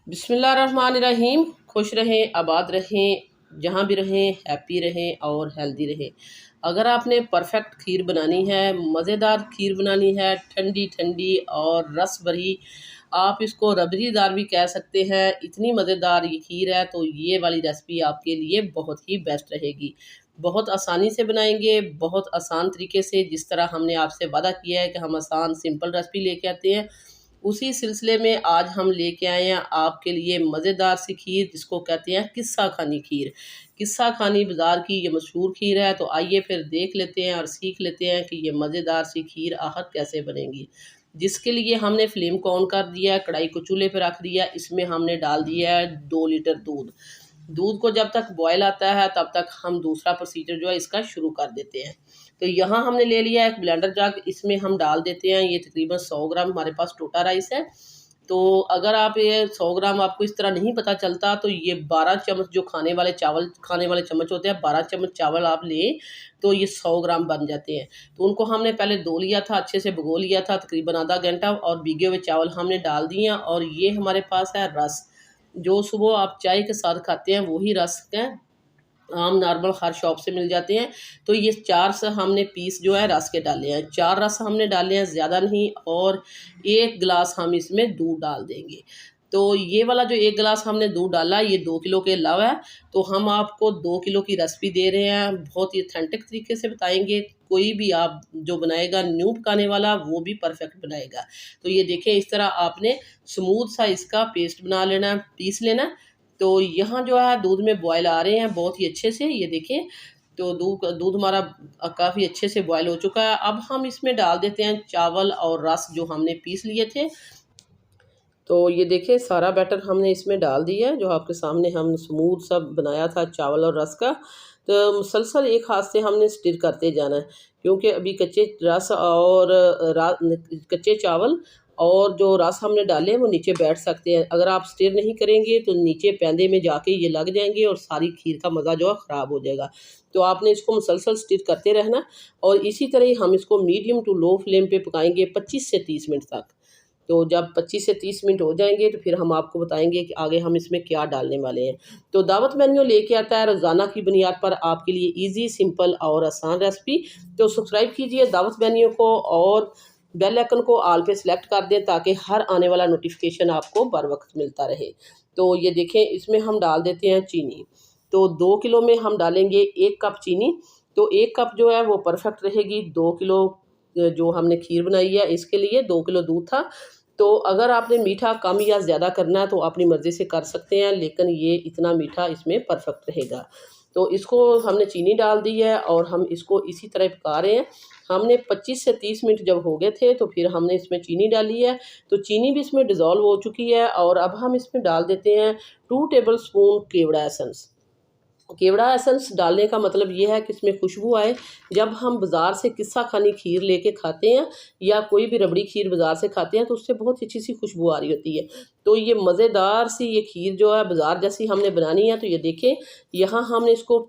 बिस्मिल्लाहिर्रहमानिर्रहीम। खुश रहें, आबाद रहें, जहाँ भी रहें हैप्पी रहें और हेल्दी रहें। अगर आपने परफेक्ट खीर बनानी है, मज़ेदार खीर बनानी है, ठंडी ठंडी और रस भरी, आप इसको रबड़ीदार भी कह सकते हैं, इतनी मज़ेदार ये खीर है, तो ये वाली रेसिपी आपके लिए बहुत ही बेस्ट रहेगी। बहुत आसानी से बनाएंगे, बहुत आसान तरीके से, जिस तरह हमने आपसे वादा किया है कि हम आसान सिंपल रेसिपी लेके आते हैं, उसी सिलसिले में आज हम लेके आए हैं आपके लिए मज़ेदार सी खीर, जिसको कहते हैं किस्सा खानी खीर। किस्सा खानी बाज़ार की ये मशहूर खीर है, तो आइए फिर देख लेते हैं और सीख लेते हैं कि ये मज़ेदार सी खीर आखिर कैसे बनेगी। जिसके लिए हमने फ्लेम को ऑन कर दिया है, कढ़ाई को चूल्हे पर रख दिया, इसमें हमने डाल दिया है 2 लीटर दूध। दूध को जब तक बॉयल आता है तब तक हम दूसरा प्रोसीजर जो है इसका शुरू कर देते हैं। तो यहाँ हमने ले लिया एक ब्लेंडर जग, इसमें हम डाल देते हैं ये तकरीबन 100 ग्राम हमारे पास टोटा राइस है। तो अगर आप ये 100 ग्राम आपको इस तरह नहीं पता चलता, तो ये 12 चम्मच जो खाने वाले चम्मच होते हैं, 12 चम्मच चावल आप लें तो ये 100 ग्राम बन जाते हैं। तो उनको हमने पहले धो लिया था, अच्छे से भिगो लिया था तकरीबन आधा घंटा, और भीगे हुए चावल हमने डाल दिए। और ये हमारे पास है रस, जो सुबह आप चाय के साथ खाते हैं वही रस है, आम नॉर्मल हर शॉप से मिल जाते हैं। तो ये 4 से हमने पीस जो है रस के डाले हैं, 4 रस हमने डाले हैं, ज़्यादा नहीं। और 1 गिलास हम इसमें दूध डाल देंगे। तो ये वाला जो 1 गिलास हमने दूध डाला ये 2 किलो के अलावा है। तो हम आपको 2 किलो की रेसिपी दे रहे हैं, बहुत ही ऑथेंटिक तरीके से बताएंगे। कोई भी आप जो बनाएगा न्यू पकाने वाला वो भी परफेक्ट बनाएगा। तो ये देखें, इस तरह आपने स्मूथ सा इसका पेस्ट बना लेना, पीस लेना। तो यहाँ जो है दूध में बॉयल आ रहे हैं बहुत ही अच्छे से, ये देखें। तो दूध हमारा काफ़ी अच्छे से बॉयल हो चुका है। अब हम इसमें डाल देते हैं चावल और रस जो हमने पीस लिए थे। तो ये देखें, सारा बैटर हमने इसमें डाल दिया है, जो आपके सामने हम स्मूथ सा बनाया था चावल और रस का। तो मुसलसल एक हाथ से हमने स्टिर करते जाना है, क्योंकि अभी कच्चे रस और कच्चे चावल और जो रस हमने डाले हैं वो नीचे बैठ सकते हैं। अगर आप स्टिर नहीं करेंगे तो नीचे पैंदे में जाके ये लग जाएंगे और सारी खीर का मज़ा जो है ख़राब हो जाएगा। तो आपने इसको मुसलसल स्टिर करते रहना, और इसी तरह हम इसको मीडियम टू लो फ्लेम पे पकाएंगे 25 से 30 मिनट तक। तो जब 25 से 30 मिनट हो जाएंगे तो फिर हम आपको बताएंगे कि आगे हम इसमें क्या डालने वाले हैं। तो दावत मेन्यू लेके आता है रोज़ाना की बुनियाद पर आपके लिए इजी, सिंपल और आसान रेसिपी। तो सब्सक्राइब कीजिए दावत मेन्यू को और बेल आइकन को ऑल पे सिलेक्ट कर दें, ताकि हर आने वाला नोटिफिकेशन आपको बर वक्त मिलता रहे। तो ये देखें, इसमें हम डाल देते हैं चीनी। तो 2 किलो में हम डालेंगे 1 कप चीनी। तो 1 कप जो है वो परफेक्ट रहेगी। 2 किलो जो हमने खीर बनाई है इसके लिए 2 किलो दूध था। तो अगर आपने मीठा कम या ज़्यादा करना है तो अपनी मर्ज़ी से कर सकते हैं, लेकिन ये इतना मीठा इसमें परफेक्ट रहेगा। तो इसको हमने चीनी डाल दी है और हम इसको इसी तरह पका रहे हैं। हमने 25 से 30 मिनट जब हो गए थे तो फिर हमने इसमें चीनी डाली है। तो चीनी भी इसमें डिज़ोल्व हो चुकी है, और अब हम इसमें डाल देते हैं 2 टेबल स्पून केवड़ा एसेंस। केवड़ा एसेंस डालने का मतलब ये है कि इसमें खुशबू आए। जब हम बाज़ार से किस्सा खानी खीर लेके खाते हैं या कोई भी रबड़ी खीर बाज़ार से खाते हैं तो उससे बहुत ही अच्छी सी खुशबू आ रही होती है। तो ये मज़ेदार सी ये खीर जो है बाज़ार जैसी हमने बनानी है। तो ये देखें, यहाँ हमने इसको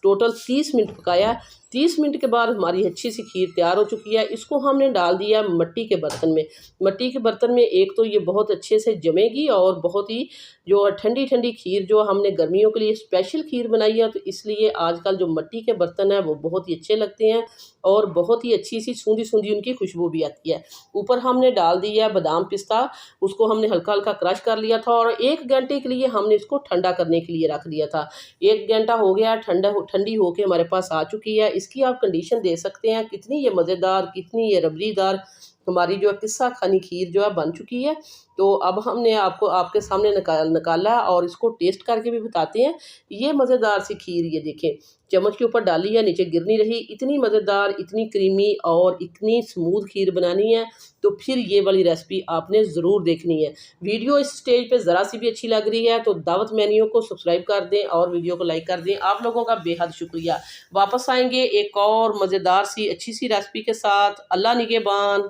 टोटल 30 मिनट पकाया। 30 मिनट के बाद हमारी अच्छी सी खीर तैयार हो चुकी है। इसको हमने डाल दिया मिट्टी के बर्तन में। मिट्टी के बर्तन में एक तो ये बहुत अच्छे से जमेगी, और बहुत ही जो ठंडी ठंडी खीर जो हमने गर्मियों के लिए स्पेशल खीर बनाई है, तो इसलिए आजकल जो मिट्टी के बर्तन हैं वो बहुत ही अच्छे लगते हैं, और बहुत ही अच्छी सी सूंधी सूंधी उनकी खुशबू भी आती है। ऊपर हमने डाल दिया बादाम पिस्ता, उसको हमने हल्का हल्का क्रश कर लिया था, और 1 घंटे के लिए हमने इसको ठंडा करने के लिए रख दिया था। 1 घंटा हो गया, ठंडी होके हमारे पास आ चुकी है। इसकी आप कंडीशन दे सकते हैं कितनी ये मज़ेदार, कितनी ये रबड़ीदार हमारी जो किस्सा खानी खीर जो है बन चुकी है। तो अब हमने आपको आपके सामने निकाला और इसको टेस्ट करके भी बताते हैं। ये मज़ेदार सी खीर, ये देखें, चम्मच के ऊपर डाली है, नीचे गिर नहीं रही। इतनी मज़ेदार, इतनी क्रीमी और इतनी स्मूथ खीर बनानी है तो फिर ये वाली रेसिपी आपने ज़रूर देखनी है। वीडियो इस स्टेज पे ज़रा सी भी अच्छी लग रही है तो दावत मेन्यू को सब्सक्राइब कर दें और वीडियो को लाइक कर दें। आप लोगों का बेहद शुक्रिया। वापस आएंगे एक और मज़ेदार सी अच्छी सी रेसिपी के साथ। अल्लाह निगहबान।